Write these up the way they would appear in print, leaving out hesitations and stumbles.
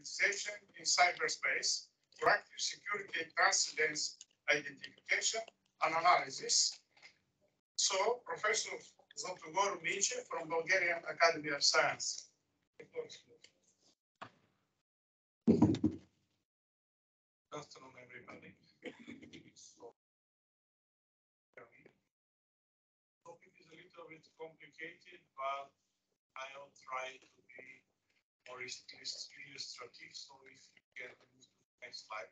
hybridization in cyberspace, proactive security, transcendence, identification, and analysis. So, Professor Zlatogor Miche from Bulgarian Academy of Science. Good afternoon, everybody. So, the topic is a little bit complicated, but I'll try to be more illustrative. So, if you can move to the next slide,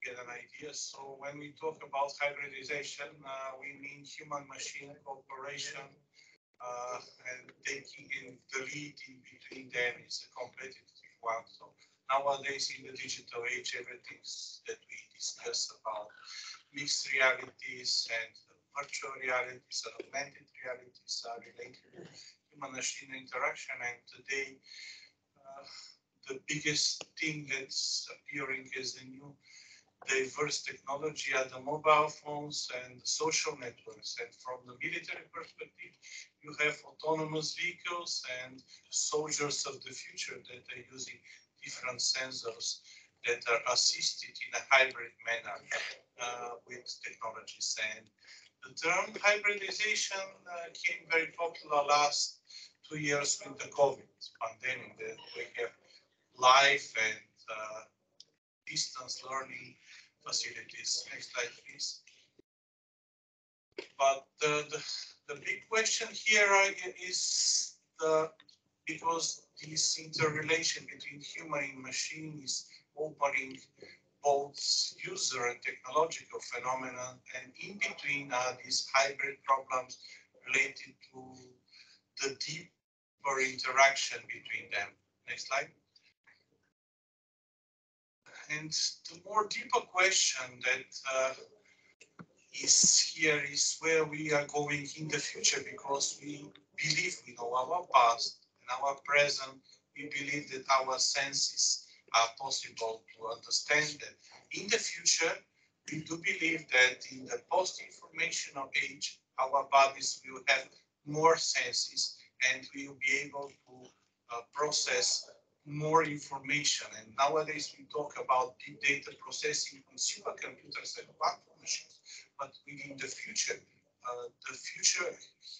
get an idea. So, when we talk about hybridization, we mean human-machine cooperation, and taking in the lead in between them is a competitive one. So, nowadays, in the digital age, everything that we discuss about mixed realities and virtual realities and augmented realities are related to human-machine interaction. And today, the biggest thing that's appearing as a new diverse technology are the mobile phones and the social networks. And from the military perspective, you have autonomous vehicles and soldiers of the future that are using different sensors that are assisted in a hybrid manner with technologies. And the term hybridization came very popular last 2 years with the COVID pandemic, that we have live and distance learning facilities. Next slide, please. But the big question here is because this interrelation between human and machine is opening both user and technological phenomena, and in between are these hybrid problems related to the deeper interaction between them. Next slide. And the more deeper question that is here is where we are going in the future, because we believe we know our past and our present. We believe that our senses are possible to understand that. In the future, we do believe that in the post-informational age, our bodies will have more senses and we will be able to process more information. And nowadays we talk about big data processing on supercomputers and quantum machines. But within the future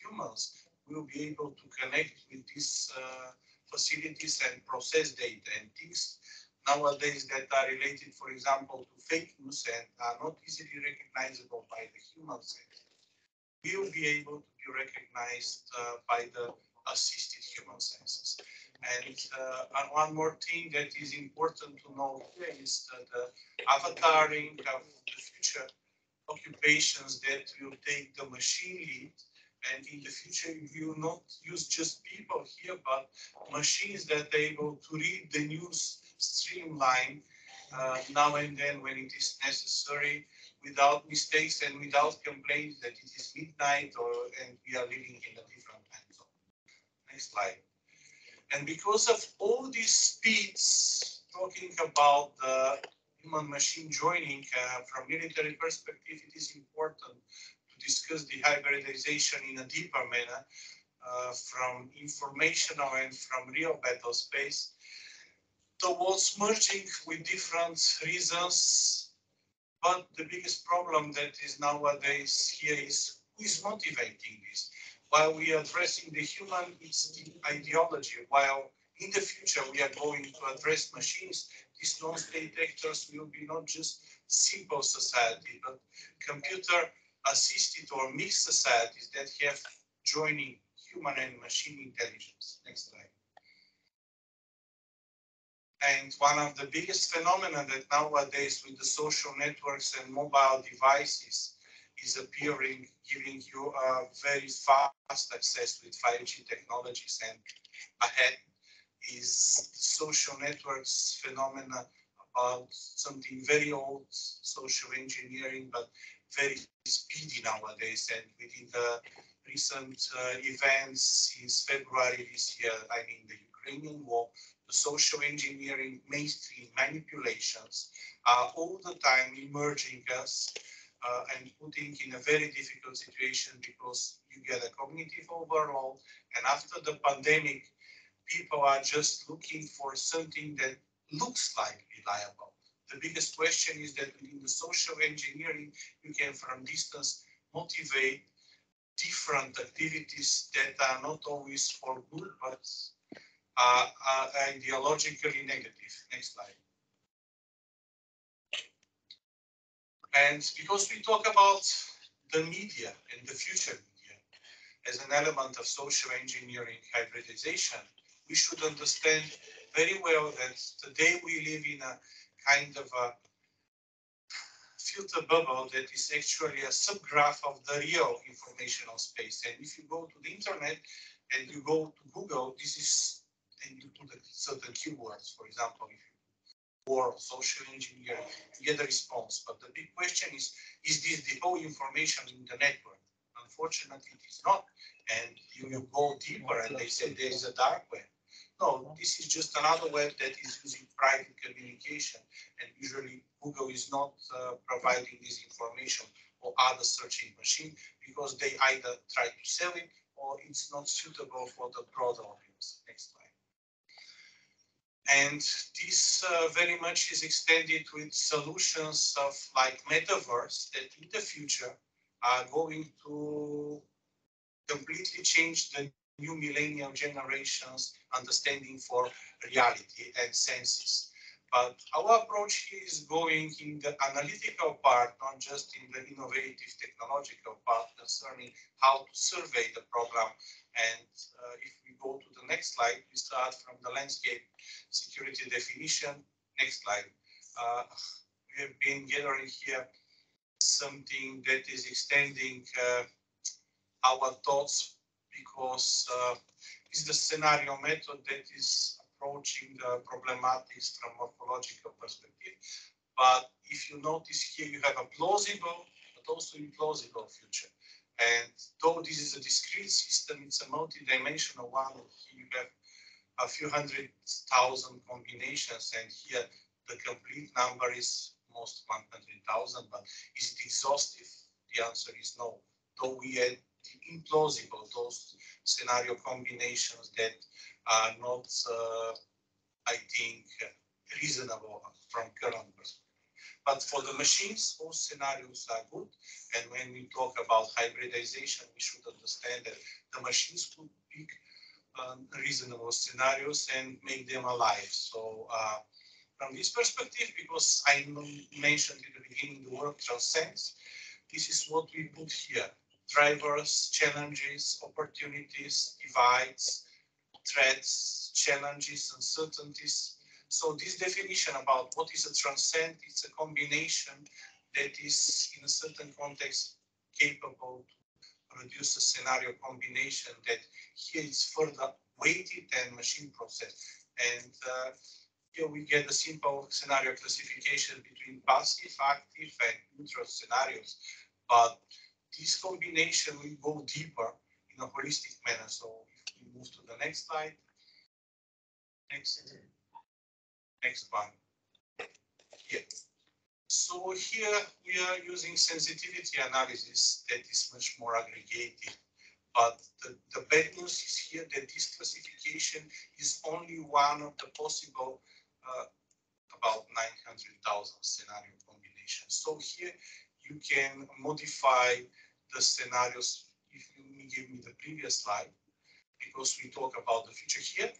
humans will be able to connect with these facilities and process data and things nowadays that are related, for example, to fake news and are not easily recognizable by the human sense, will be able to be recognized by the assisted human senses. And one more thing that is important to know here is the avataring of the future occupations that will take the machine lead. And in the future, we will not use just people here, but machines that are able to read the news streamline now and then when it is necessary, without mistakes and without complaints that it is midnight and we are living in a different time zone. Next slide. And because of all these speeds, talking about the human-machine joining from military perspective, it is important to discuss the hybridization in a deeper manner from informational and from real battle space towards merging with different reasons. But the biggest problem that is nowadays here is who is motivating this? While we are addressing the human, it's the ideology. While in the future we are going to address machines, these non-state actors will be not just simple society, but computer-assisted or mixed societies that have joining human and machine intelligence. Next slide. And one of the biggest phenomena that nowadays with the social networks and mobile devices is appearing, giving you a very fast access with 5G technologies and ahead is the social networks phenomena about something very old, social engineering, but very speedy nowadays. And within the recent events since February this year, I mean the Ukrainian war, the social engineering mainstream manipulations are all the time emerging us and putting in a very difficult situation because you get a cognitive overload. And after the pandemic, people are just looking for something that looks like reliable. The biggest question is that within the social engineering, you can from distance motivate different activities that are not always for good, but are ideologically negative. Next slide. And because we talk about the media and the future media as an element of social engineering hybridization, we should understand very well that today we live in a kind of a filter bubble that is actually a subgraph of the real informational space. And if you go to the internet and you go to Google, this is, and you put certain keywords, for example, if you or social engineering, you get a response. But the big question is this the whole information in the network? Unfortunately, it is not. And you go deeper and they say there is a dark web. No, this is just another web that is using private communication. And usually Google is not providing this information or other searching machine because they either try to sell it or it's not suitable for the broader audience. Next slide. And this very much is extended with solutions of like metaverse that in the future are going to completely change the new millennial generations understanding for reality and senses. But our approach here is going in the analytical part, not just in the innovative technological part concerning how to survey the problem. And if we go to the next slide, we start from the landscape security definition. Next slide. We have been gathering here something that is extending our thoughts because it's the scenario method that is approaching the problematics from morphological perspective. But if you notice here, you have a plausible, but also implausible future. And though this is a discrete system, it's a multi-dimensional one. Here you have a few 100,000 combinations, and here the complete number is almost 100,000. But is it exhaustive? The answer is no. Though we add the implausible, those scenario combinations that are not, I think, reasonable from current perspective. But for the machines, all scenarios are good. And when we talk about hybridization, we should understand that the machines could pick reasonable scenarios and make them alive. So from this perspective, because I mentioned in the beginning the word transcends, this is what we put here. Drivers, challenges, opportunities, divides, threats, challenges, uncertainties. So this definition about what is a transcend, it's a combination that is in a certain context capable to produce a scenario combination that here is further weighted and machine processed. And here we get a simple scenario classification between passive, active, and neutral scenarios. But this combination will go deeper in a holistic manner. So if we move to the next slide. Next one. Here. So here we are using sensitivity analysis that is much more aggregated. But the bad news is here that this classification is only one of the possible about 900,000 scenario combinations. So here you can modify the scenarios. If you give me the previous slide, because we talk about the future here.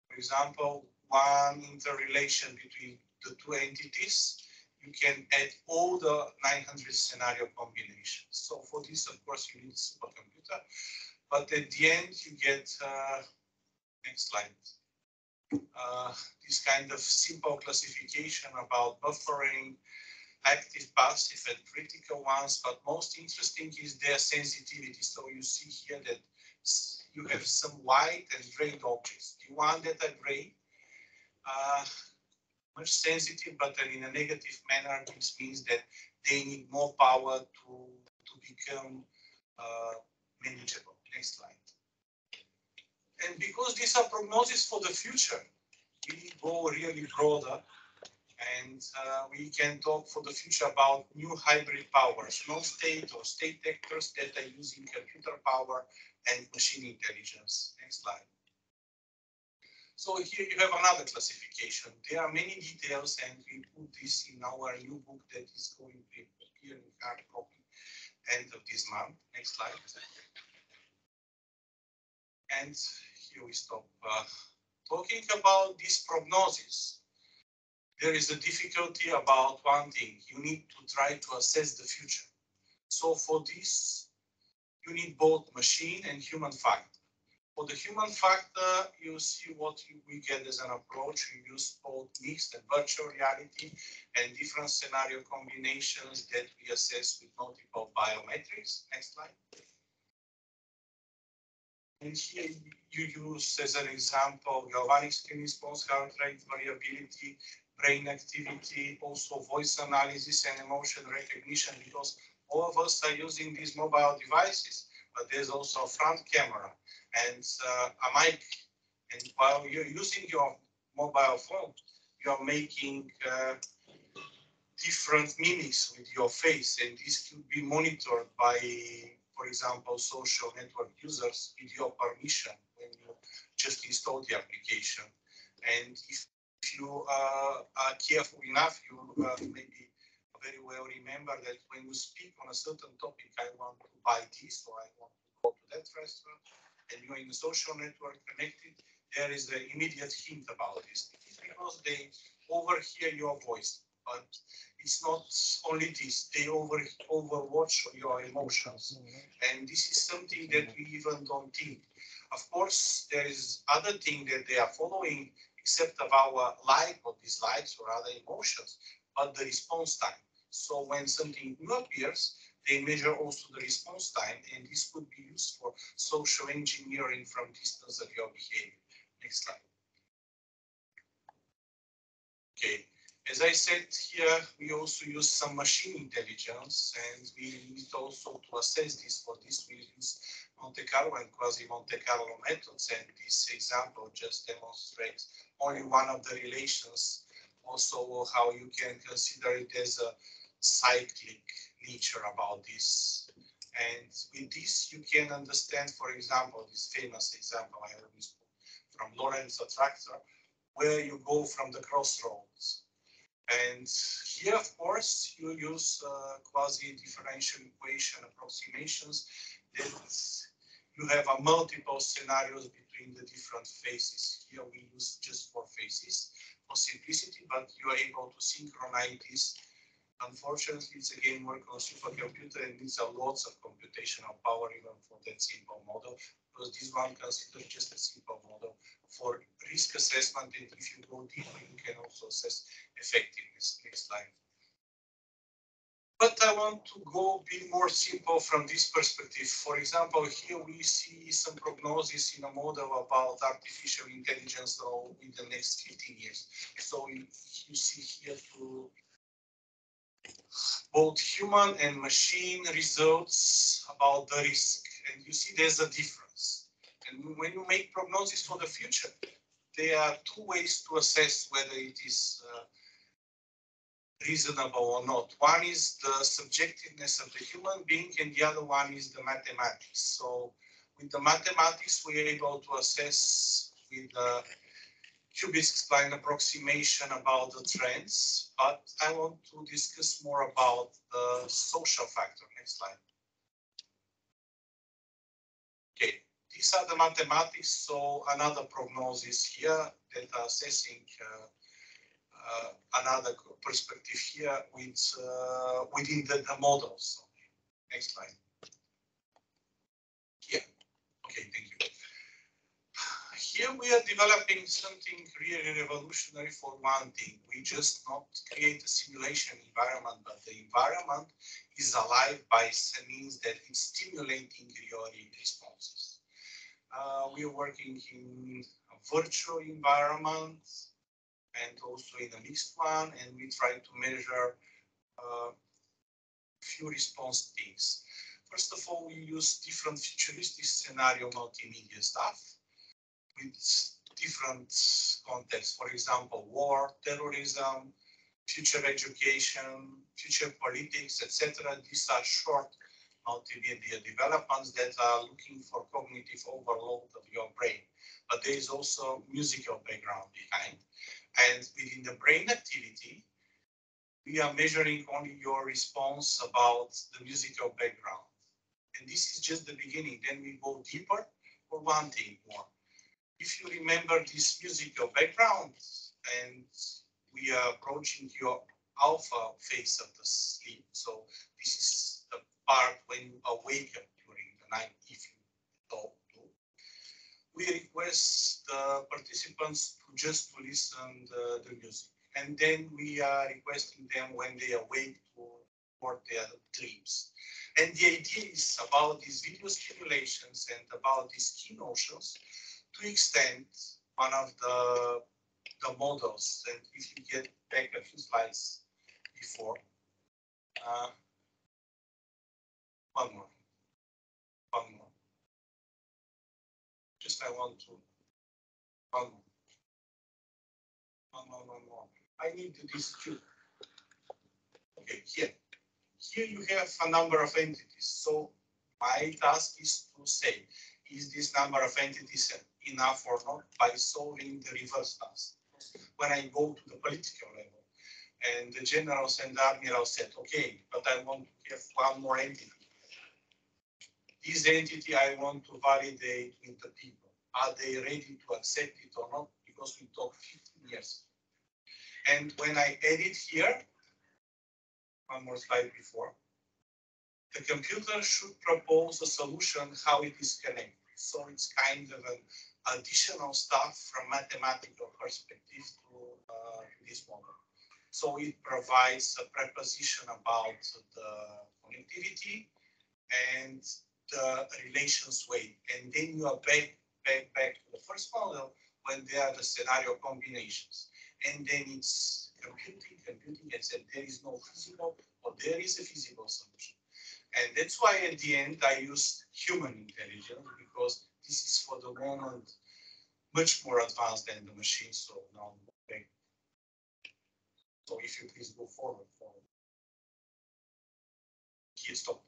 For example, one interrelation between the two entities, you can add all the 900 scenario combinations. So for this, of course, you need a supercomputer. But at the end, you get, next slide, this kind of simple classification about buffering, active, passive, and critical ones. But most interesting is their sensitivity. So you see here that you have some white and gray objects. The one that are gray, much sensitive, but in a negative manner. This means that they need more power to become manageable. Next slide. And because these are prognoses for the future, we go really broader, and we can talk for the future about new hybrid powers, non-state or state actors that are using computer power and machine intelligence. Next slide. So here you have another classification. There are many details, and we put this in our new book that is going to appear in hard copy end of this month. Next slide. And here we stop talking about this prognosis. There is a difficulty about one thing. You need to try to assess the future. So for this, you need both machine and human factor. For the human factor, you see what we get as an approach. We use both mixed and virtual reality and different scenario combinations that we assess with multiple biometrics. Next slide. And here you use as an example galvanic skin response, heart rate variability, brain activity, also voice analysis and emotion recognition, because all of us are using these mobile devices, but there's also a front camera and a mic. And while you're using your mobile phone, you're making different mimics with your face, and this could be monitored by, for example, social network users with your permission when you just install the application. And if you are careful enough, you maybe very well remember that when you speak on a certain topic, I want to buy this or I want to go to that restaurant, and you're in a social network connected, there is an immediate hint about this. It is because they overhear your voice, but it's not only this, they overwatch your emotions. And this is something that we even don't think. Of course, there is other thing that they are following, except of our like or dislikes or other emotions, but the response time. So when something new appears, they measure also the response time, and this could be used for social engineering from distance of your behavior. Next slide. Okay, as I said here, we also use some machine intelligence, and we need also to assess this. For this, we use Monte Carlo and quasi-Monte Carlo methods, and this example just demonstrates only one of the relations, also how you can consider it as a cyclic nature about this. And with this, you can understand, for example, this famous example I always put from Lorentz attractor, where you go from the crossroads. And here, of course, you use quasi-differential equation approximations that you have a multiple scenarios between the different phases. Here we use just 4 phases for simplicity, but you are able to synchronize this. Unfortunately, it's again work on supercomputer and needs lots of computational power even for that simple model, because this one considers just a simple model for risk assessment, and if you go deeper, you can also assess effectiveness. Next slide. But I want to go be more simple from this perspective. For example, here we see some prognosis in a model about artificial intelligence in the next 15 years. So you see here both human and machine results about the risk. And you see there's a difference. And when you make prognosis for the future, there are 2 ways to assess whether it is reasonable or not. One is the subjectiveness of the human being, and the other one is the mathematics. So with the mathematics, we are able to assess with the Kubic-Spline approximation about the trends, but I want to discuss more about the social factor. Next slide. Okay, these are the mathematics. So another prognosis here that are assessing another perspective here with within the models. Next slide. Here. Okay, thank you. Here we are developing something really revolutionary for one thing. We just not create a simulation environment, but the environment is alive by some means that it's stimulating your responses. We are working in a virtual environment and also in a mixed one, and we try to measure a few response things. First of all, we use different futuristic scenario multimedia stuff with different contexts. For example, war, terrorism, future education, future politics, etc. These are short multimedia developments that are looking for cognitive overload of your brain. But there is also musical background behind. And within the brain activity, we are measuring only your response about the musical background. And this is just the beginning. Then we go deeper for one thing more. If you remember this musical background, and we are approaching your alpha phase of the sleep. So this is the part when you awaken during the night, if you talk to. We request the participants to just to listen the music. And then we are requesting them when they awake to report their dreams. And the idea is about these video stimulations and about these key notions to extend one of the models. And if you get back a few slides before, one more. Just I want to, one more. I need this cube. Okay, here you have a number of entities. So my task is to say, is this number of entities enough or not by solving the reverse task? When I go to the political level, and the generals and the admirals said, okay, but I want to have one more entity. This entity I want to validate with the people. Are they ready to accept it or not? Because we talked 15 years. And when I add it here, one more slide before, the computer should propose a solution how it is connected. So it's kind of an additional stuff from mathematical perspective to this model. So it provides a preposition about the connectivity and the relations weight. And then you are back to the first model when there are the scenario combinations. And then it's computing and said there is no feasible or there is a feasible solution. And that's why at the end I use human intelligence, because this is for the moment much more advanced than the machine. So now, okay. So if you please go forward. Here, stop.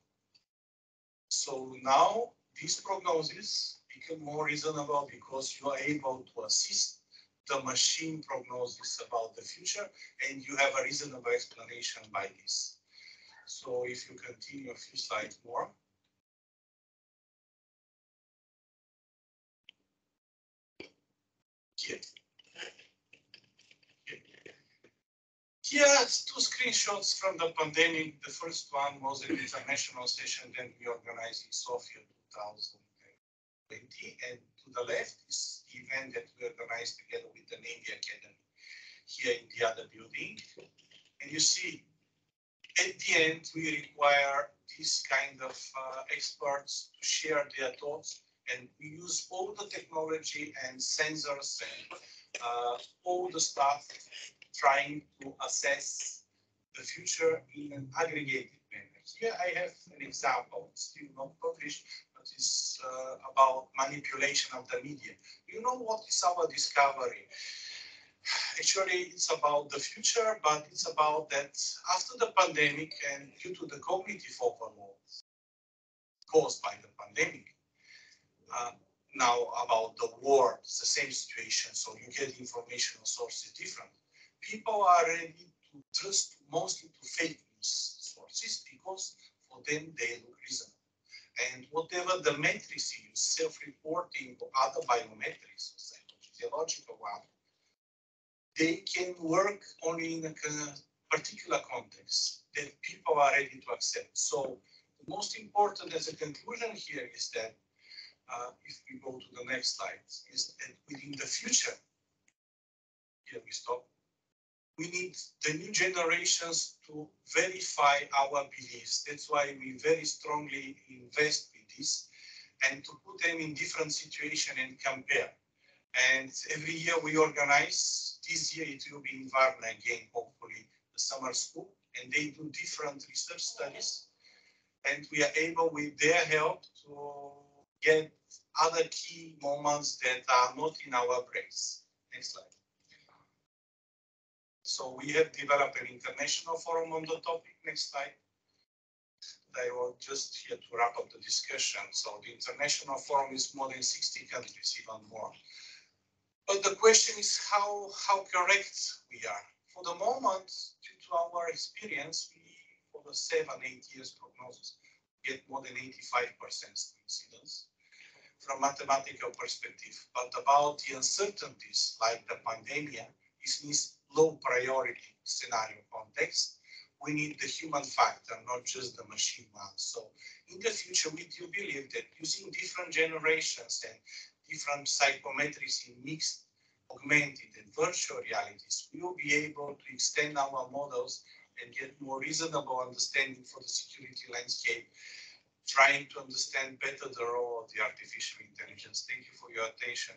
So now these prognoses become more reasonable because you are able to assist the machine prognosis about the future, and you have a reasonable explanation by this. So if you continue a few slides more. Here are two screenshots from the pandemic. The first one was an international session that we organized in Sofia 2020, and to the left is the event that we organized together with the Navy Academy here in the other building. And you see, at the end, we require these kind of experts to share their thoughts, and we use all the technology and sensors and all the stuff trying to assess the future in an aggregated manner. Here I have an example, still not published, but it's about manipulation of the media. You know what is our discovery? Actually, it's about the future, but it's about that after the pandemic and due to the cognitive overload caused by the pandemic, now about the war, it's the same situation, so you get information sources different. People are ready to trust mostly to fake news sources because for them they look reasonable. And whatever the metrics you use, self-reporting or other biometrics, psychological one, they can work only in a particular context that people are ready to accept. So the most important as a conclusion here is that if we go to the next slide, is that within the future, here we stop, we need the new generations to verify our beliefs. That's why we very strongly invest with this and to put them in different situations and compare. And every year we organize, this year it will be in Varna again, hopefully, the summer school, and they do different research studies. And we are able, with their help, to get other key moments that are not in our brains. Next slide. So we have developed an international forum on the topic. Next slide. I will just here to wrap up the discussion. So the international forum is more than 60 countries, even more. But the question is how correct we are. For the moment, due to our experience, we, for the 7-8 years prognosis, get more than 85% incidence from mathematical perspective. But about the uncertainties like the pandemic, this means low priority scenario context. We need the human factor, not just the machine one. So in the future, we do believe that using different generations and different psychometrics in mixed, augmented and virtual realities, we will be able to extend our models and get more reasonable understanding for the security landscape, trying to understand better the role of the artificial intelligence. Thank you for your attention.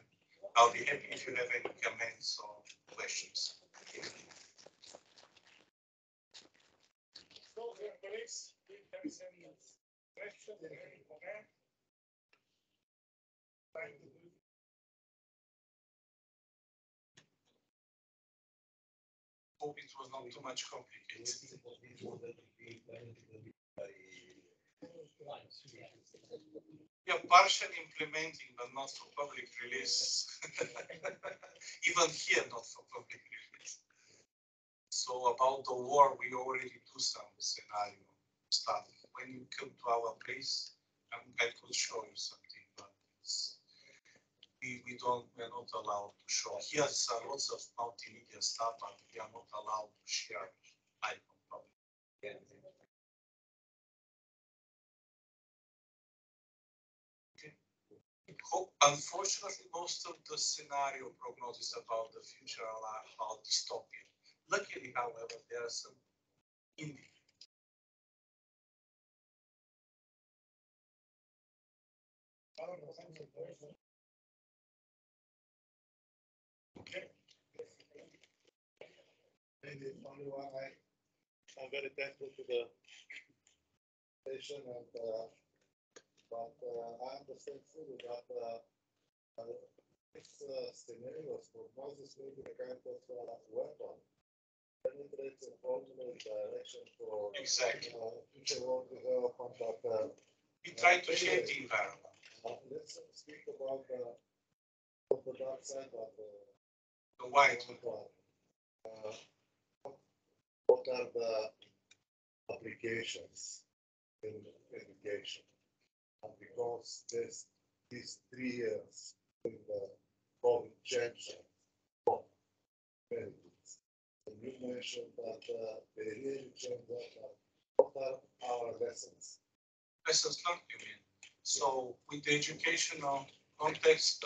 I'll be happy if you have any comments or questions. So, colleagues, if there is any question or any comment, Hope it was not too much complicated. We are partially implementing, but not for public release. Even here, not for public release. So about the war, we already do some scenario stuff. When you come to our place, I could show you something, but we're not allowed to show. Here's lots of multimedia stuff, but we are not allowed to share icon public. Unfortunately, most of the scenario prognosis about the future are about dystopia. Luckily, however, there are some indie. Okay. Maybe only one. I'm very thankful to the station, and but I understand fully that this scenarios prognosis may be a kind of weapon. Penetrates and formulates direction for Exactly. Future world development. But we try to shape the environment. Let's speak about the dark side of the white. What are the applications in education? And because these 3 years in the COVID changed many things. And you mentioned that they really changed that. What are our lessons? Lessons learned, you mean? So with the educational context,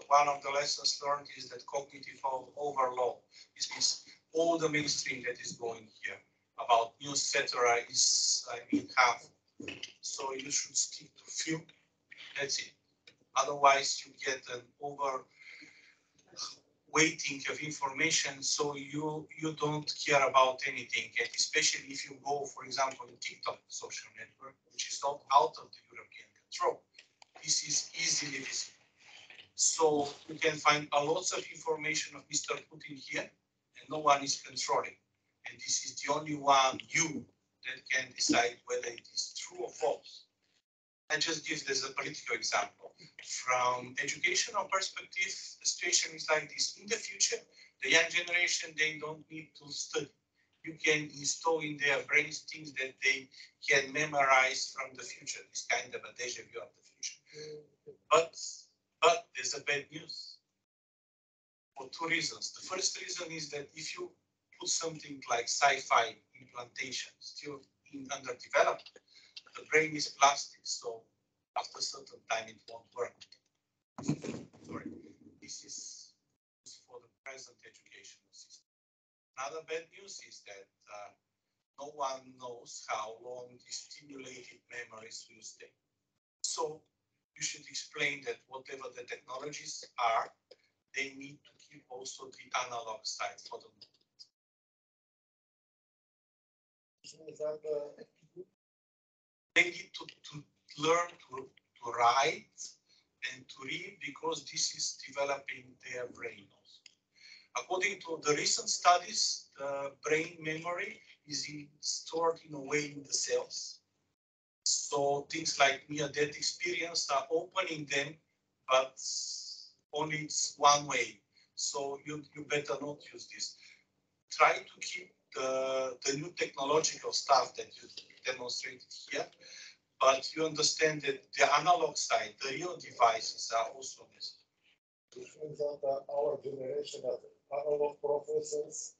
one of the lessons learned is that cognitive overload. This means all the mainstream that is going here about news, etc., is, half. So you should stick to few. That's it. Otherwise, you get an over weighting of information, so you don't care about anything, and especially if you go, for example, in TikTok social network, which is not out of the European control. This is easily visible. So you can find a lot of information of Mr. Putin here, and no one is controlling. And this is the only one you that can decide whether it is true or false. I just give this a political example. From educational perspective, the situation is like this. In the future, the young generation, they don't need to study. You can install in their brains things that they can memorize from the future. This kind of a deja vu of the future. But there's a bad news for 2 reasons. The first reason is that if you put something like sci-fi implantation still underdeveloped, the brain is plastic, so after a certain time it won't work. Sorry, this is for the present educational system. Another bad news is that no one knows how long the stimulated memories will stay. So you should explain that whatever the technologies are, they need to keep also the analog side for the moment. They need to learn to write and to read, because this is developing their brain also. According to the recent studies, the brain memory is stored in a way in the cells. So things like near-death experience are opening them, but only it's one way. So you better not use this. Try to keep the new technological stuff that you demonstrated here, but you understand that the analog side, the real devices are also necessary. Which means that our generation of analog professors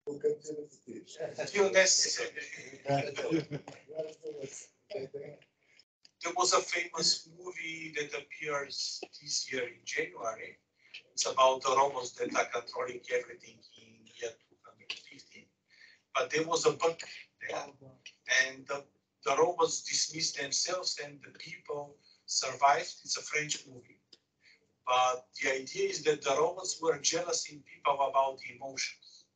will continue to teach. Still necessary. There was a famous movie that appears this year in January. It's about the robots that are controlling everything in year 250. But there was a bug there, and the robots dismissed themselves and the people survived. It's a French movie. But the idea is that the robots were jealous in people about emotions.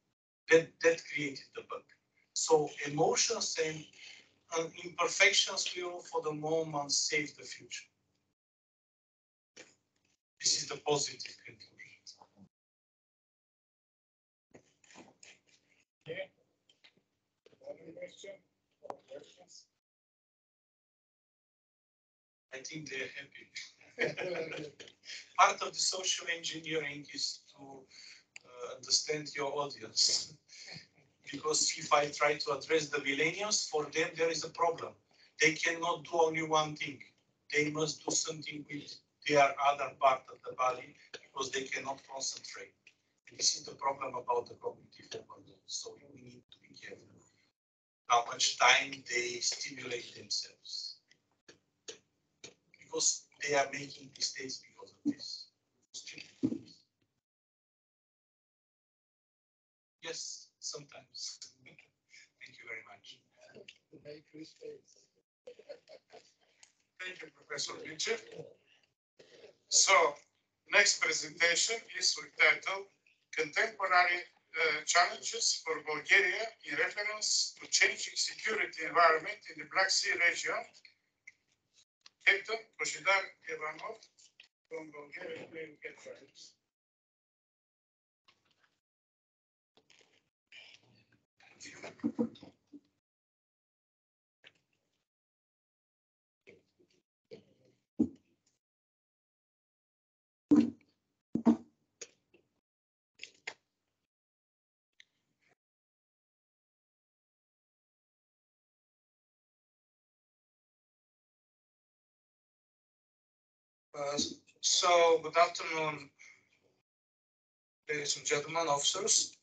That created the bug. So emotions and imperfections will, for the moment, save the future. This is the positive conclusion. Okay. Other question or questions? I think they're happy. Part of the social engineering is to understand your audience. Because if I try to address the millennials, for them there is a problem. They cannot do only one thing. They must do something with their other part of the body because they cannot concentrate. And this is the problem about the cognitive overload. So we need to be careful how much time they stimulate themselves. Because they are making mistakes because of this. Yes, sometimes. Thank you very much. Thank you, Professor Mitchell. So, next presentation is with title Contemporary Challenges for Bulgaria in reference to changing security environment in the Black Sea region. Captain Božidar Ivanov from Bulgaria will get started. So, good afternoon, ladies and gentlemen, officers.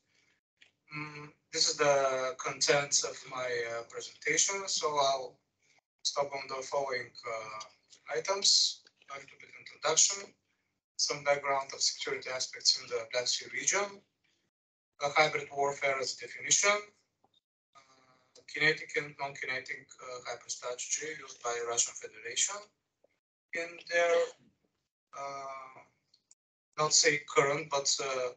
This is the contents of my presentation. So I'll stop on the following items: a little bit introduction, some background of security aspects in the Black Sea region, a hybrid warfare as a definition, kinetic and non-kinetic hybrid strategy used by Russian Federation in their not say current, but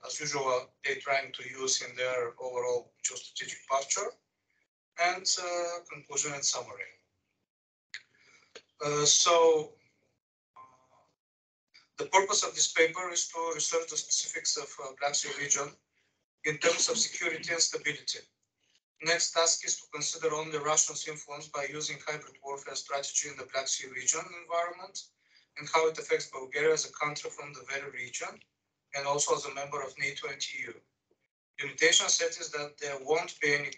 as usual, they're trying to use in their overall geostrategic posture, and conclusion and summary. The purpose of this paper is to research the specifics of Black Sea region in terms of security and stability. Next task is to consider only Russia's influence by using hybrid warfare strategy in the Black Sea region environment, and how it affects Bulgaria as a country from the very region, and also as a member of NATO and EU. The limitation set is that there won't be any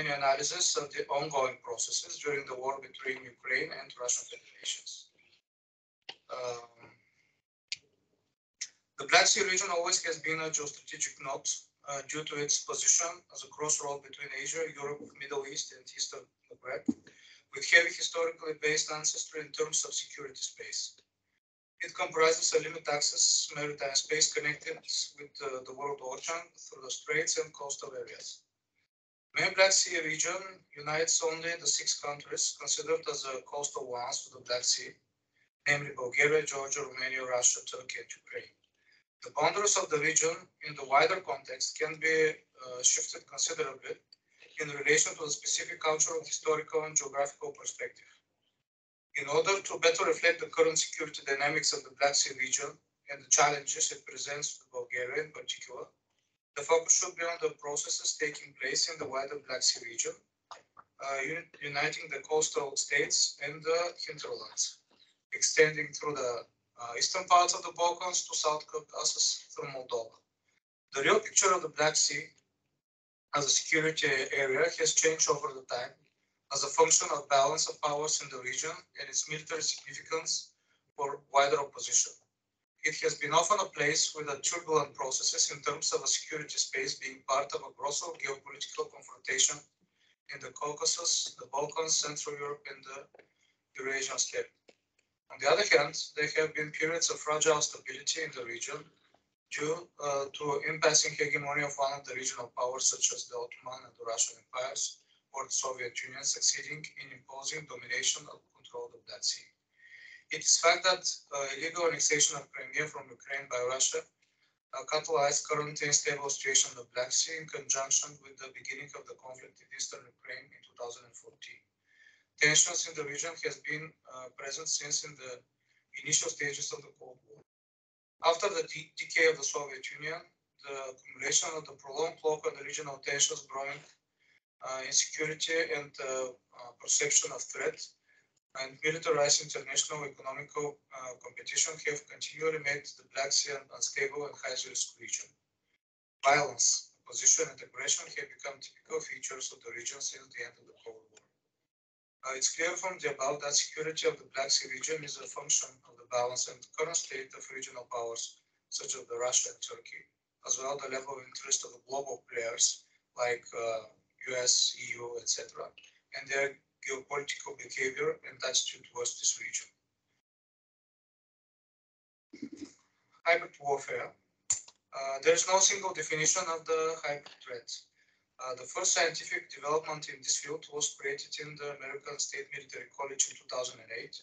analysis of the ongoing processes during the war between Ukraine and Russian federations. The Black Sea region always has been a geostrategic node due to its position as a crossroad between Asia, Europe, Middle East, and Eastern Maghreb, with heavy historically based ancestry in terms of security space. It comprises a limited access maritime space connected with the world ocean through the straits and coastal areas. The main Black Sea region unites only the 6 countries considered as the coastal ones of the Black Sea, namely Bulgaria, Georgia, Romania, Russia, Turkey, and Ukraine. The boundaries of the region in the wider context can be shifted considerably in relation to the specific cultural, historical, and geographical perspective. In order to better reflect the current security dynamics of the Black Sea region and the challenges it presents to Bulgaria in particular, the focus should be on the processes taking place in the wider Black Sea region, uniting the coastal states and the hinterlands, extending through the eastern parts of the Balkans to South Caucasus through Moldova. The real picture of the Black Sea as a security area has changed over the time as a function of balance of powers in the region and its military significance for wider opposition. It has been often a place with a turbulent processes in terms of a security space being part of a grosser geopolitical confrontation in the Caucasus, the Balkans, Central Europe, and the Eurasian steppe. On the other hand, there have been periods of fragile stability in the region due to impassing hegemony of one of the regional powers such as the Ottoman and the Russian empires or the Soviet Union succeeding in imposing domination of control of the Black Sea. It is fact that illegal annexation of Crimea from Ukraine by Russia catalyzed current unstable situation in the Black Sea in conjunction with the beginning of the conflict in eastern Ukraine in 2014. Tensions in the region has been present since in the initial stages of the Cold War. After the decay of the Soviet Union, the accumulation of the prolonged local and regional tensions, growing insecurity and perception of threat, and militarized international economical competition have continually made the Black Sea an unstable and high-risk region. Violence, opposition, and aggression have become typical features of the region since the end of the Cold War. It's clear from the above that security of the Black Sea region is a function of the balance and current state of regional powers such as the Russia and Turkey, as well as the level of interest of the global players like US, EU, etc., and their geopolitical behavior and attitude towards this region. Hybrid warfare. There is no single definition of the hybrid threat. The first scientific development in this field was created in the American State Military College in 2008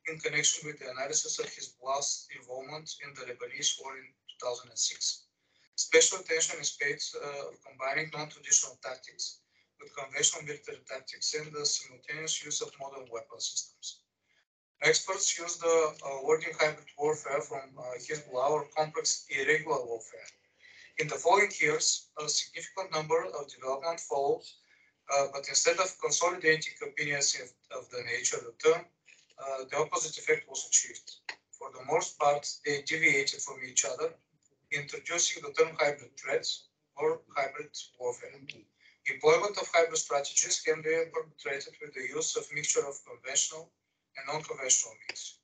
in connection with the analysis of Hezbollah's involvement in the Lebanese war in 2006. Special attention is paid combining non-traditional tactics with conventional military tactics and the simultaneous use of modern weapon systems. Experts use the wording hybrid warfare from Hezbollah or complex irregular warfare. In the following years, a significant number of development followed, but instead of consolidating opinions of the nature of the term, the opposite effect was achieved. For the most part, they deviated from each other, introducing the term hybrid threats or hybrid warfare. Employment of hybrid strategies can be perpetrated with the use of mixture of conventional and non-conventional means.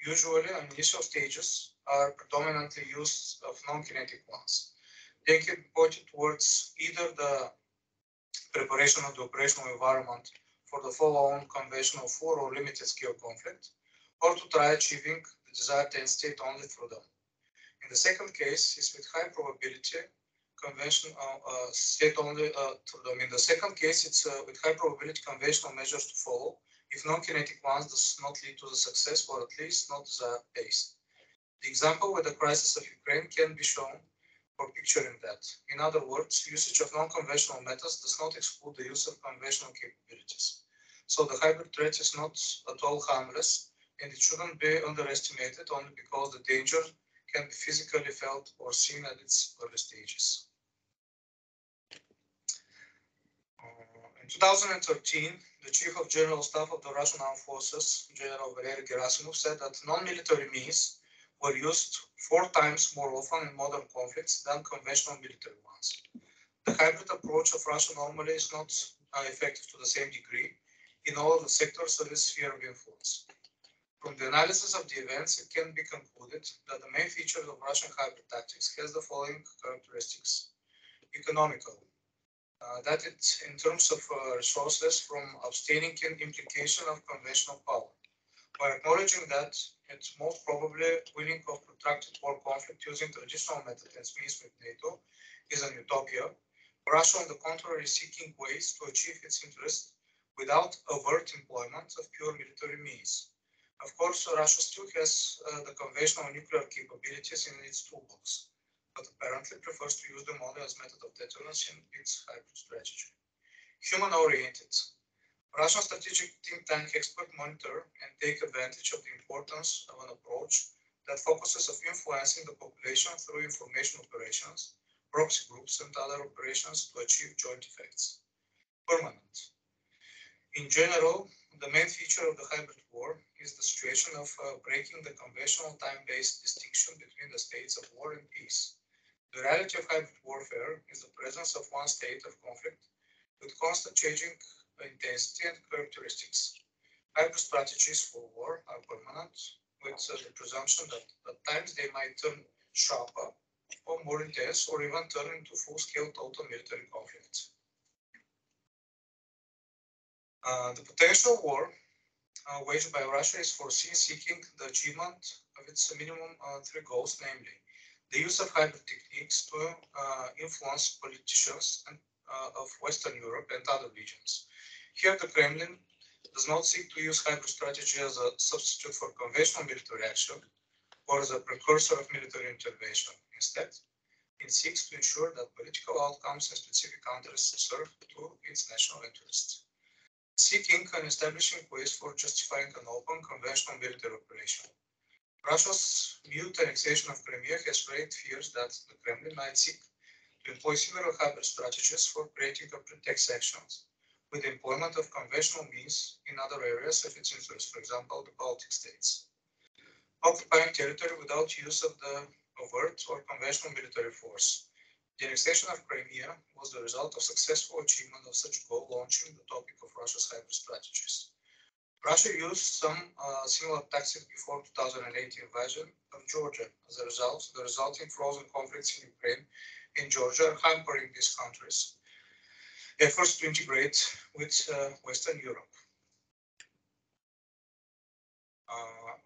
Usually, on initial stages, are predominantly used of non-kinetic ones. They can be pointed towards either the preparation of the operational environment for the follow-on conventional full or limited scale conflict, or to try achieving the desired end state only through them. In the second case, is with high probability conventional state only through them. In the second case, it's with high probability conventional measures to follow, if non-kinetic ones does not lead to the success or at least not desired pace. The example with the crisis of Ukraine can be shown for picturing that. In other words, usage of non-conventional methods does not exclude the use of conventional capabilities. So the hybrid threat is not at all harmless, and it shouldn't be underestimated only because the danger can be physically felt or seen at its early stages. In 2013, the Chief of General Staff of the Russian Armed Forces, General Valery Gerasimov, said that non-military means were used 4 times more often in modern conflicts than conventional military ones. The hybrid approach of Russia normally is not effective to the same degree in all of the sectors of its sphere of influence. From the analysis of the events, it can be concluded that the main feature of Russian hybrid tactics has the following characteristics. Economical, that it's in terms of resources from abstaining in implication of conventional power. By acknowledging that it's most probably willing of protracted war conflict using traditional methods and means with NATO is an utopia. Russia, on the contrary, is seeking ways to achieve its interests without overt employment of pure military means. Of course, Russia still has the conventional nuclear capabilities in its toolbox, but apparently prefers to use them only as method of deterrence in its hybrid strategy. Human-oriented. Russian strategic think tank experts monitor and take advantage of the importance of an approach that focuses on influencing the population through information operations, proxy groups, and other operations to achieve joint effects. Permanent. In general, the main feature of the hybrid war is the situation of breaking the conventional time-based distinction between the states of war and peace. The reality of hybrid warfare is the presence of one state of conflict with constant changing intensity and characteristics. Hybrid strategies for war are permanent, with the presumption that at times they might turn sharper or more intense, or even turn into full-scale total military conflicts. The potential war waged by Russia is foreseen seeking the achievement of its minimum three goals, namely the use of hybrid techniques to influence politicians of Western Europe and other regions. Here, the Kremlin does not seek to use hybrid strategy as a substitute for conventional military action or as a precursor of military intervention. Instead, it seeks to ensure that political outcomes and specific interests serve to its national interests, seeking and establishing ways for justifying an open conventional military operation. Russia's mute annexation of Crimea has raised fears that the Kremlin might seek to employ similar hybrid strategies for creating a pretext actions with the employment of conventional means in other areas of its interest, for example, the Baltic states. Occupying territory without use of the overt or conventional military force. The annexation of Crimea was the result of successful achievement of such goal, launching the topic of Russia's hybrid strategies. Russia used some similar tactics before 2018 invasion of Georgia. As a result, the resulting frozen conflicts in Ukraine and Georgia are hampering these countries' efforts to integrate with Western Europe.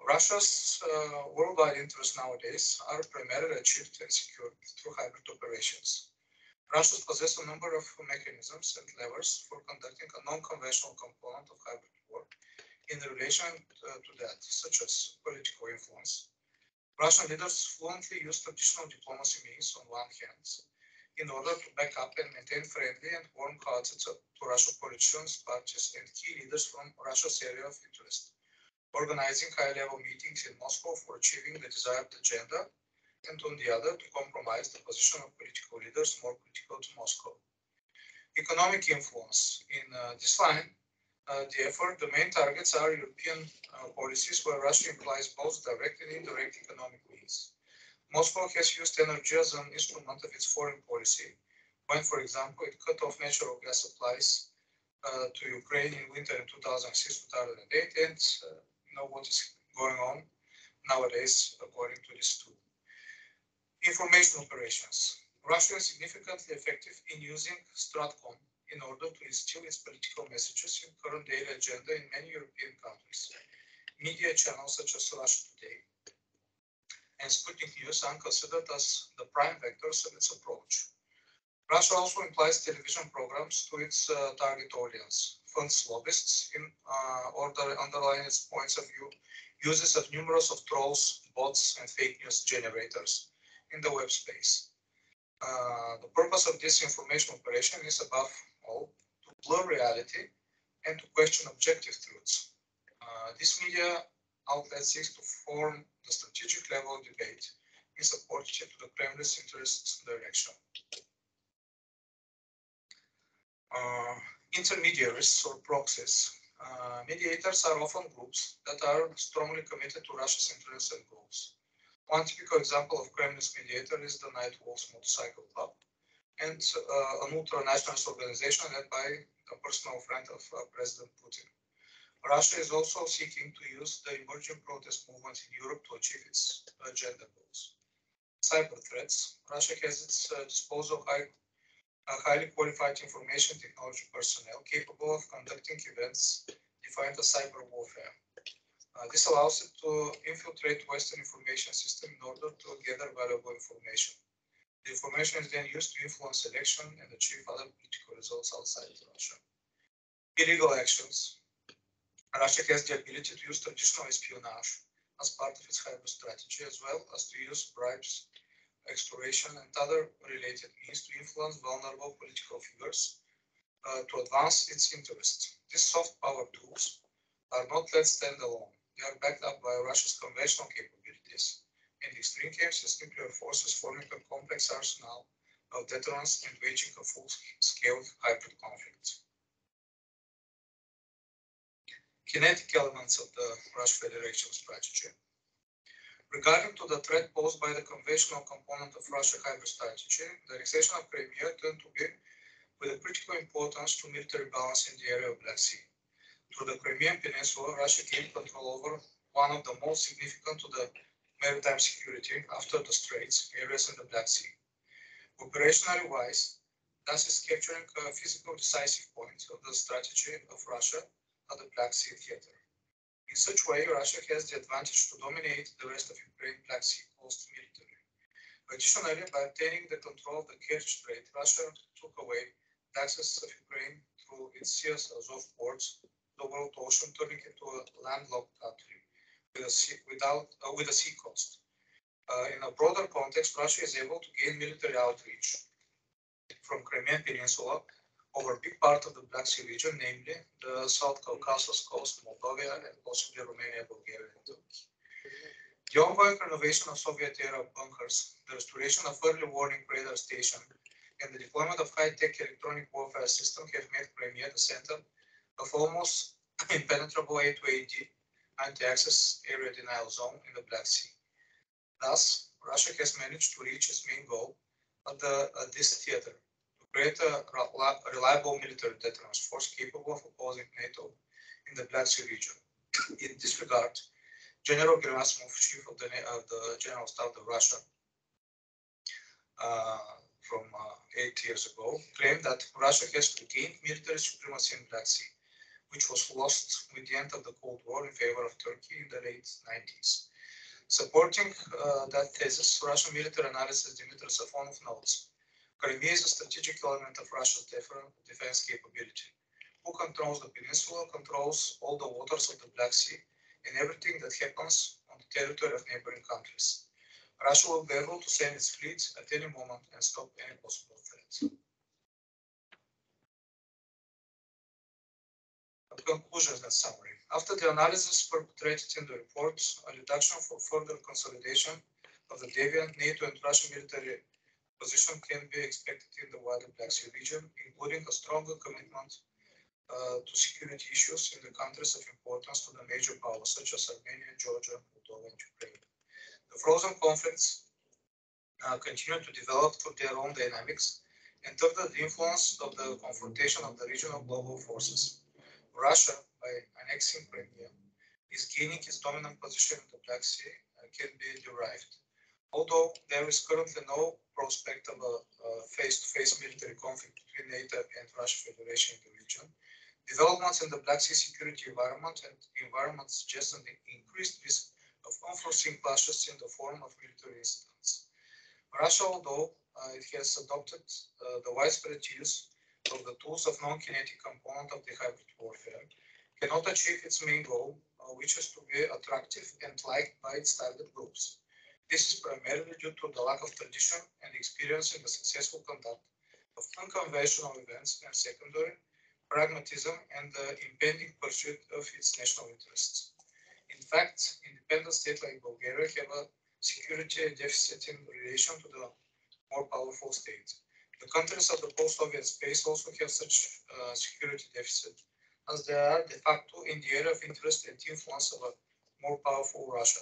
Russia's worldwide interests nowadays are primarily achieved and secured through hybrid operations. Russia possesses a number of mechanisms and levers for conducting a non-conventional component of hybrid war in relation to that, such as political influence. Russian leaders fluently use traditional diplomacy means on one hand in order to back up and maintain friendly and warm hearts to Russian politicians, parties, and key leaders from Russia's area of interest, organizing high-level meetings in Moscow for achieving the desired agenda, and on the other, to compromise the position of political leaders more critical to Moscow. Economic influence. In this line, the main targets are European policies where Russia implies both direct and indirect economic means. Moscow has used energy as an instrument of its foreign policy, when, for example, it cut off natural gas supplies to Ukraine in winter in 2006-2008, and you know what is going on nowadays according to this too. Information operations. Russia is significantly effective in using Stratcom in order to instill its political messages in current daily agenda in many European countries. Media channels such as Russia Today and Sputnik News are considered as the prime vectors of its approach. Russia also implies television programs to its target audience, funds lobbyists in order to underline its points of view, uses of numerous of trolls, bots, and fake news generators in the web space. The purpose of this information operation is above all to blur reality and to question objective truths. This media outlet seeks to form the strategic level of debate in support to the Kremlin's interests direction. Intermediaries or proxies. Mediators are often groups that are strongly committed to Russia's interests and goals. One typical example of Kremlin's mediator is the Night Wolves Motorcycle Club, and an ultra-nationalist organization led by a personal friend of President Putin. Russia is also seeking to use the emerging protest movement in Europe to achieve its agenda goals. Cyber threats. Russia has at its disposal highly qualified information technology personnel capable of conducting events defined as cyber warfare. This allows it to infiltrate Western information system in order to gather valuable information. The information is then used to influence election and achieve other political results outside Russia. Illegal actions. Russia has the ability to use traditional espionage as part of its hybrid strategy, as well as to use bribes, extortion, and other related means to influence vulnerable political figures to advance its interests. These soft power tools are not let stand alone. They are backed up by Russia's conventional capabilities and extreme cases nuclear forces forming a complex arsenal of deterrence and waging a full-scale hybrid conflict. kinetic elements of the Russian Federation strategy. Regarding to the threat posed by the conventional component of Russian hybrid strategy, the annexation of Crimea turned to be with a critical importance to military balance in the area of Black Sea. Through the Crimean Peninsula, Russia gained control over one of the most significant to the maritime security after the Straits areas in the Black Sea. Operationally wise, thus is capturing a physical decisive point of the strategy of Russia at the Black Sea theater. In such way, Russia has the advantage to dominate the rest of Ukraine Black Sea coast militarily. Additionally, by obtaining the control of the Kerch Strait, Russia took away the access of Ukraine through its Seas Azov ports, the world ocean, turning it into a landlocked country with a sea coast. In a broader context, Russia is able to gain military outreach from Crimean Peninsula over a big part of the Black Sea region, namely the South Caucasus coast, Moldova, and possibly Romania, Bulgaria, and Turkey. The ongoing renovation of Soviet-era bunkers, the restoration of early warning radar station, and the deployment of high-tech electronic warfare system have made Crimea the center of almost impenetrable A-to-AD anti-access area denial zone in the Black Sea. Thus, Russia has managed to reach its main goal at this theater, to create a reliable military deterrence force capable of opposing NATO in the Black Sea region. In this regard, General Gerasimov, chief of the General Staff of Russia, from 8 years ago, claimed that Russia has regained military supremacy in Black Sea, which was lost with the end of the Cold War in favor of Turkey in the late 90s. Supporting that thesis, Russian military analyst Dmitry Safonov notes, Crimea is a strategic element of Russia's defense capability. Who controls the peninsula controls all the waters of the Black Sea and everything that happens on the territory of neighboring countries. Russia will be able to send its fleet at any moment and stop any possible threats. Conclusions and summary. After the analysis perpetrated in the report, a reduction for further consolidation of the deviant NATO and Russian military position can be expected in the wider Black Sea region, including a stronger commitment to security issues in the countries of importance to the major powers such as Armenia, Georgia, Moldova, and Ukraine. The frozen conflicts continue to develop through their own dynamics and under the influence of the confrontation of the regional global forces. Russia, by annexing Crimea, is gaining its dominant position in the Black Sea and can be derived. Although there is currently no prospect of a face-to-face military conflict between NATO and Russian Federation in the region, developments in the Black Sea security environment suggest an increased risk of unforeseen clashes in the form of military incidents. Russia, although it has adopted the widespread use of the tools of non-kinetic component of the hybrid warfare, cannot achieve its main goal, which is to be attractive and liked by its target groups. This is primarily due to the lack of tradition and experience in the successful conduct of unconventional events, and secondary, pragmatism and the impending pursuit of its national interests. In fact, independent states like Bulgaria have a security deficit in relation to the more powerful states. The countries of the post-Soviet space also have such security deficit, as they are de facto in the area of interest and influence of a more powerful Russia.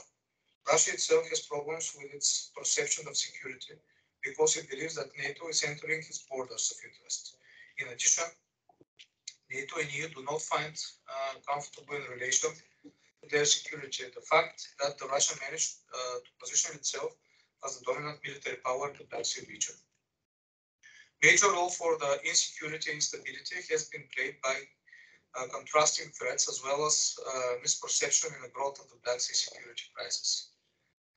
Russia itself has problems with its perception of security because it believes that NATO is entering its borders of interest. In addition, NATO and EU do not find comfortable in relation to their security. The fact that the Russia managed to position itself as the dominant military power in the Black Sea region. Major role for the insecurity and instability has been played by contrasting threats as well as misperception in the growth of the Black Sea security crisis.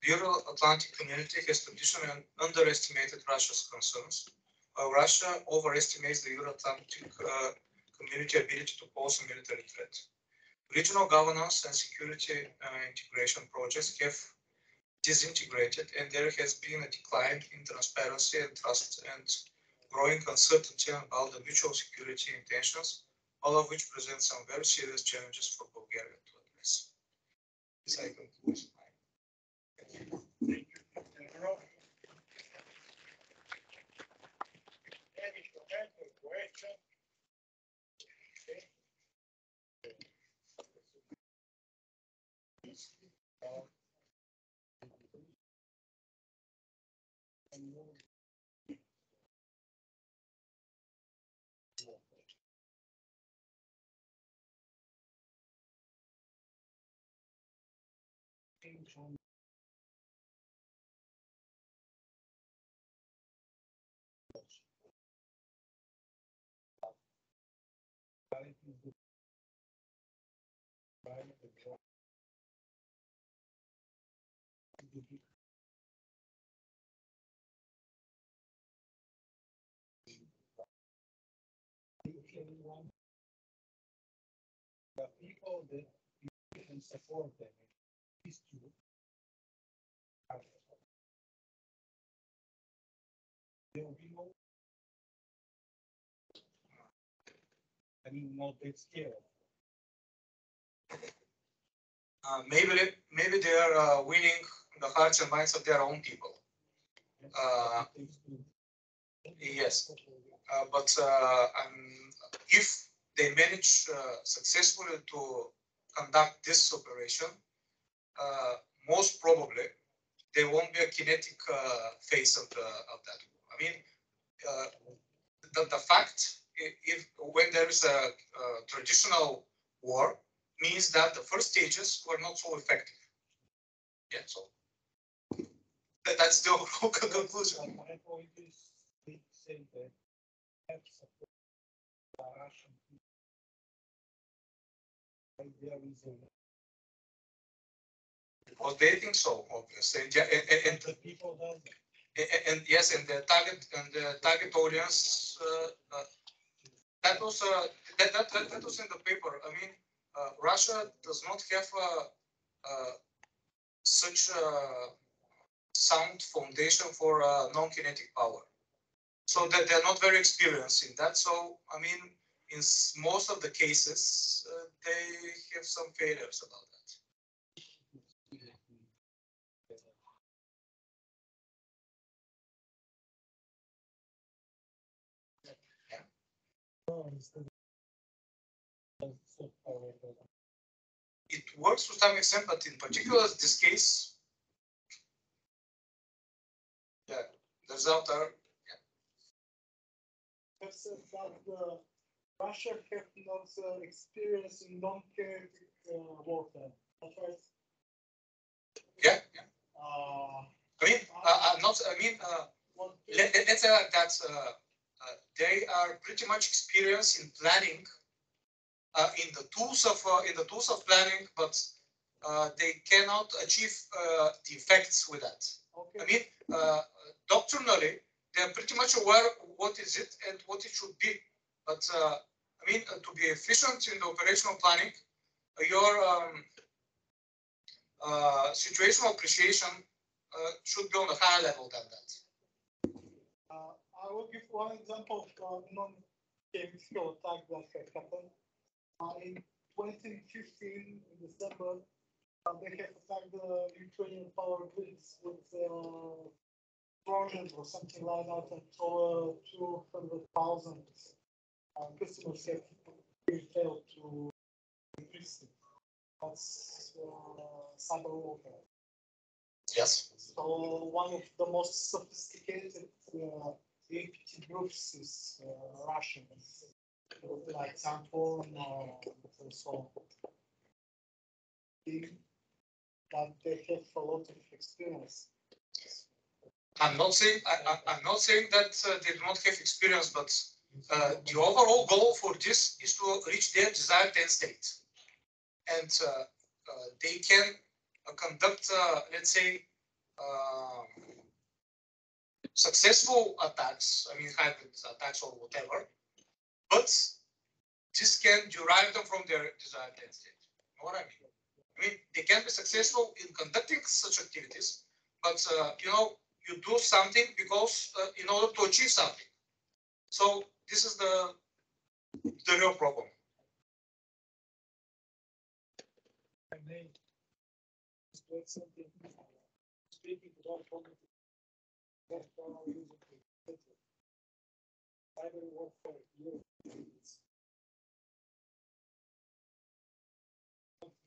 The Euro-Atlantic community has traditionally underestimated Russia's concerns, while Russia overestimates the Euro-Atlantic community ability to pose a military threat. Regional governance and security integration projects have disintegrated, and there has been a decline in transparency and trust and growing uncertainty about the mutual security intentions, all of which present some very serious challenges for Bulgaria to address. This I conclude. The people that you can support them, these two, there will be no, I mean, no big scale. Maybe they are winning the hearts and minds of their own people. Yes, but if they manage successfully to conduct this operation, most probably there won't be a kinetic phase of that. I mean, the fact if when there is a traditional war means that the first stages were not so effective. Yeah, so that's the overall conclusion. My point is, they say that have support the Russian people. There is a Because they think so, obviously, and the people doesn't. and yes, and the target audience that was that was in the paper. I mean, Russia does not have such a sound foundation for non-kinetic power, so that they're not very experienced in that. So I mean, in most of the cases, they have some failures about that. It works to some extent, but in particular this case, yeah, the result are Russia have not experience in non-kinetic warfare. That's right. yeah. I mean, I'm not. I mean, let's say that they are pretty much experienced in planning, in the tools of planning, but they cannot achieve the effects with that. Okay. I mean, doctrinally, they are pretty much aware of what is it and what it should be. But I mean, to be efficient in the operational planning, your situational appreciation should be on a higher level than that. I will give one example of non-chemical attack that had happened. In 2015, in December, they had attacked the Ukrainian power grids with Trojan or something like that, and 200,000 customers have failed to increase it. That's cyber warfare. Yes. So one of the most sophisticated APT groups is Russian, like Santon and so on. But they have a lot of experience. I'm not saying that they do not have experience, but the overall goal for this is to reach their desired end state, and they can conduct, let's say, successful attacks. I mean, hybrid attacks or whatever, but this can derive them from their desired end state. You know what I mean? I mean, they can be successful in conducting such activities, but you know, you do something because in order to achieve something. So this is the real problem. I may explain something. Speaking about cyber warfare,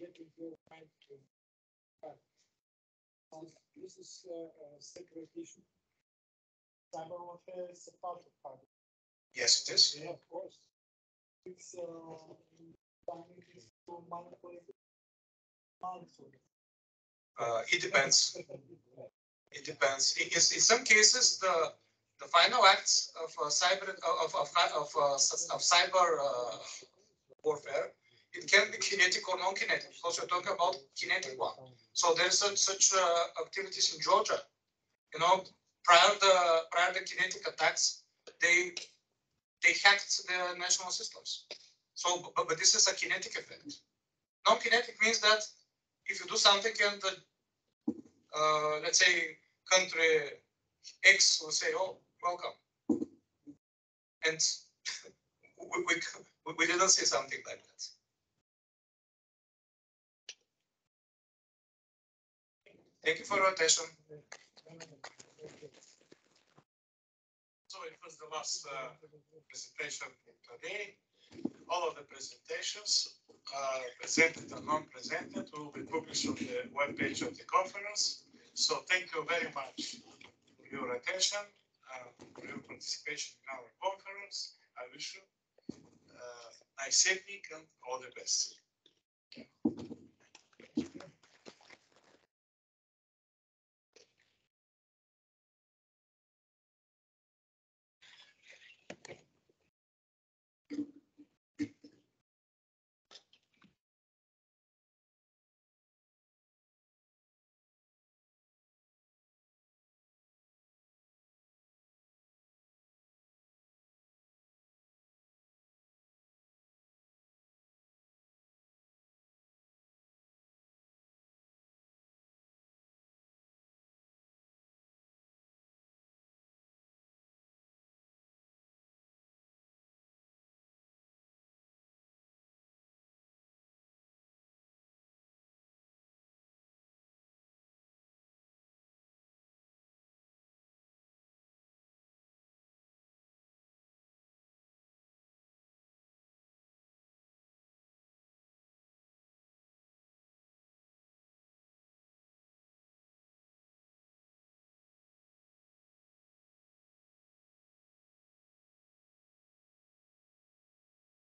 getting your mind to this is a secret issue. Cyber warfare is a part of cyber. Yes, it is. Yeah, of course. It's to manipulate minds. It depends. It depends. In some cases, the final acts of cyber warfare, it can be kinetic or non-kinetic, because we're talking about kinetic one. So there's such activities in Georgia. You know, prior the kinetic attacks, they hacked the national systems. So, but this is a kinetic effect. Non-kinetic means that if you do something and the, let's say, country X will say, "Oh, welcome," and we didn't see something like that. Thank you for your attention. So it was the last presentation for today. All of the presentations, presented and non-presented, will be published on the webpage of the conference. So thank you very much for your attention, for your participation in our conference. I wish you a nice evening and all the best.